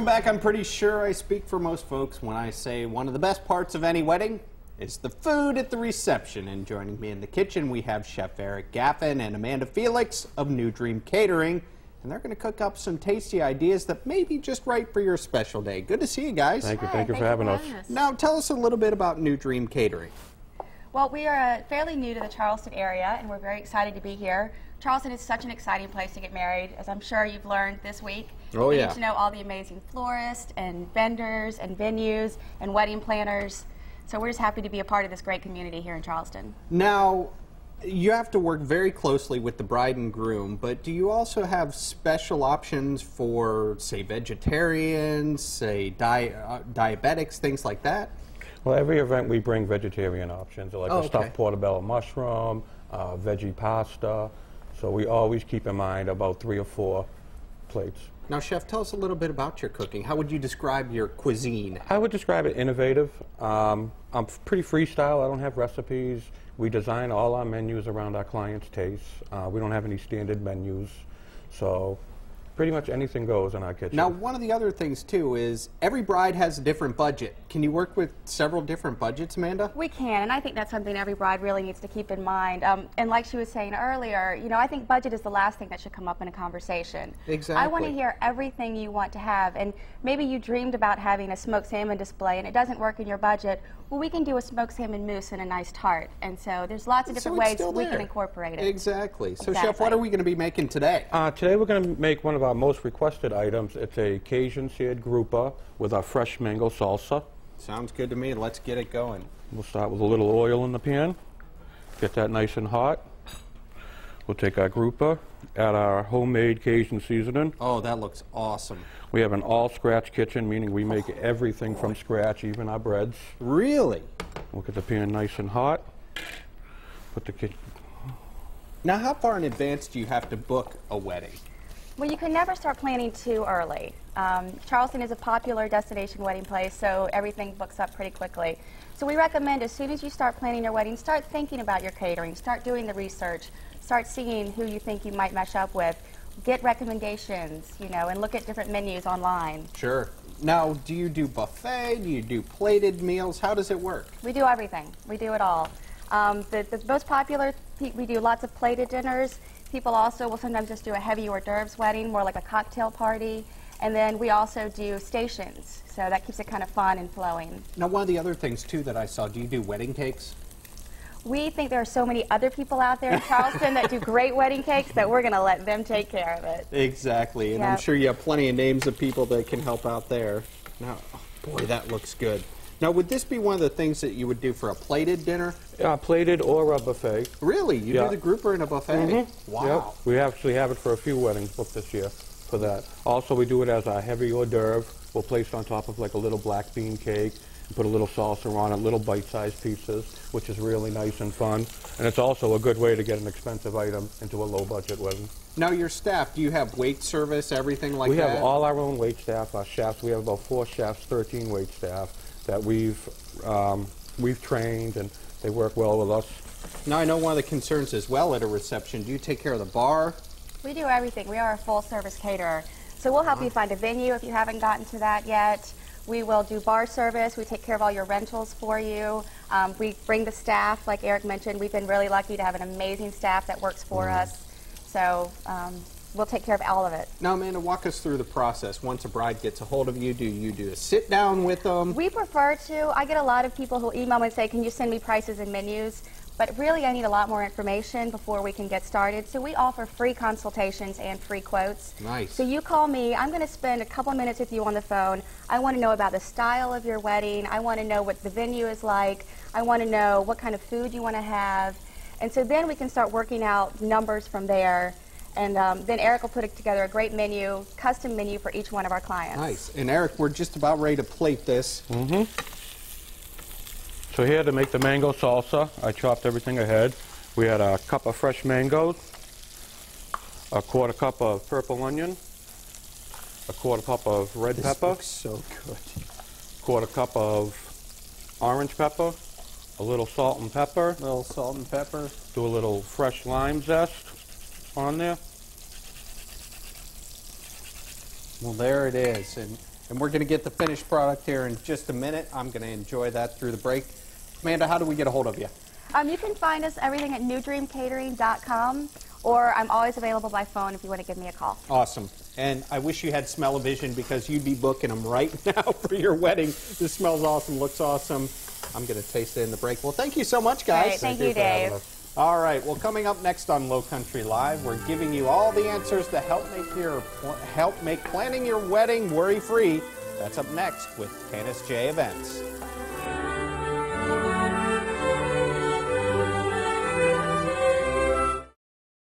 Welcome back. I'm pretty sure I speak for most folks when I say one of the best parts of any wedding is the food at the reception. And joining me in the kitchen, we have Chef Eric Gaffin and Amanda Felix of New Dream Catering. And they're going to cook up some tasty ideas that may be just right for your special day. Good to see you guys. Thank you. Thank you for having us. Now, tell us a little bit about New Dream Catering. Well, we are fairly new to the Charleston area, and we're very excited to be here. Charleston is such an exciting place to get married, as I'm sure you've learned this week. Oh, yeah. You need to know all the amazing florists and vendors and venues and wedding planners. So we're just happy to be a part of this great community here in Charleston. Now, you have to work very closely with the bride and groom, but do you also have special options for, say, vegetarians, say, diabetics, things like that? Well, every event we bring vegetarian options, like a stuffed portobello mushroom, veggie pasta. So we always keep in mind about 3 or 4 plates. Now, Chef, tell us a little bit about your cooking. How would you describe your cuisine? I would describe it innovative. I'm pretty freestyle. I don't have recipes. We design all our menus around our clients' tastes. We don't have any standard menus. So pretty much anything goes in our kitchen. Now, one of the other things, too, is every bride has a different budget. Can you work with several different budgets, Amanda? We can, and I think that's something every bride really needs to keep in mind. And like she was saying earlier, you know, I think budget is the last thing that should come up in a conversation. Exactly. I want to hear everything you want to have, and maybe you dreamed about having a smoked salmon display and it doesn't work in your budget. Well, we can do a smoked salmon mousse and a nice tart, and so there's lots of different ways we can incorporate it. Exactly. So, Chef, what are we going to be making today? Today we're going to make one of our most requested items. It's a Cajun seared grouper with our fresh mango salsa. Sounds good to me. Let's get it going. We'll start with a little oil in the pan. Get that nice and hot. We'll take our grouper, add our homemade Cajun seasoning. Oh, that looks awesome. We have an all-scratch kitchen, meaning we make everything from scratch, even our breads. Really? We'll get the pan nice and hot. Put the kitchen. Now, how far in advance do you have to book a wedding? Well, you can never start planning too early. Charleston is a popular destination wedding place, so everything books up pretty quickly. So we recommend as soon as you start planning your wedding, start thinking about your catering, start doing the research, start seeing who you think you might mesh up with, get recommendations, you know, and look at different menus online. Sure. Now, do you do buffet? Do you do plated meals? How does it work? We do everything. We do it all. The most popular, we do lots of plated dinners. People also will sometimes just do a heavy hors d'oeuvres wedding, more like a cocktail party. And then we also do stations, so that keeps it kind of fun and flowing. Now, one of the other things, too, that I saw, do you do wedding cakes? We think there are so many other people out there in Charleston that do great wedding cakes that we're going to let them take care of it. Exactly, and I'm sure you have plenty of names of people that can help out there. Now, oh boy, that looks good. Now, would this be one of the things that you would do for a plated dinner? Plated or a buffet. Really? You do the grouper in a buffet? Mm-hmm. Wow. Yep. We actually have it for a few weddings booked this year for that. Also, we do it as a heavy hors d'oeuvre. We'll place it on top of like a little black bean cake and put a little salsa on it, little bite-sized pieces, which is really nice and fun. And it's also a good way to get an expensive item into a low-budget wedding. Now, your staff, do you have wait service, everything like that? We have all our own wait staff, our chefs. We have about 4 chefs, 13 wait staff that we've trained, and they work well with us. Now, I know one of the concerns as well at a reception, do you take care of the bar? We do everything. We are a full-service caterer. So we'll help you find a venue if you haven't gotten to that yet. We will do bar service. We take care of all your rentals for you. We bring the staff, like Eric mentioned. We've been really lucky to have an amazing staff that works for us. So we'll take care of all of it. Now, Amanda, walk us through the process. Once a bride gets a hold of you, do you do a sit-down with them? We prefer to. I get a lot of people who email me and say, can you send me prices and menus? But really, I need a lot more information before we can get started. So we offer free consultations and free quotes. Nice. So you call me. I'm going to spend a couple minutes with you on the phone. I want to know about the style of your wedding. I want to know what the venue is like. I want to know what kind of food you want to have. And so then we can start working out numbers from there. And then Eric will put together a great menu, custom menu for each one of our clients. Nice. And Eric, we're just about ready to plate this. Mm-hmm. So here to make the mango salsa, I chopped everything ahead. We had a cup of fresh mangoes, a quarter cup of purple onion, a quarter cup of red pepper. This looks so good. Quarter cup of orange pepper, a little salt and pepper. A little salt and pepper. Do a little fresh lime zest on there. Well, there it is. And And we're going to get the finished product here in just a minute. I'm going to enjoy that through the break. Amanda, how do we get a hold of you? You can find us everything at newdreamcatering.com, or I'm always available by phone if you want to give me a call. Awesome. And I wish you had smell-o-vision because you'd be booking them right now for your wedding. This smells awesome, looks awesome. I'm going to taste it in the break. Well, thank you so much, guys. Great. Thank you, Dave. All right. Well, coming up next on Low Country Live, we're giving you all the answers to help make planning your wedding worry-free. That's up next with Candace J. Events.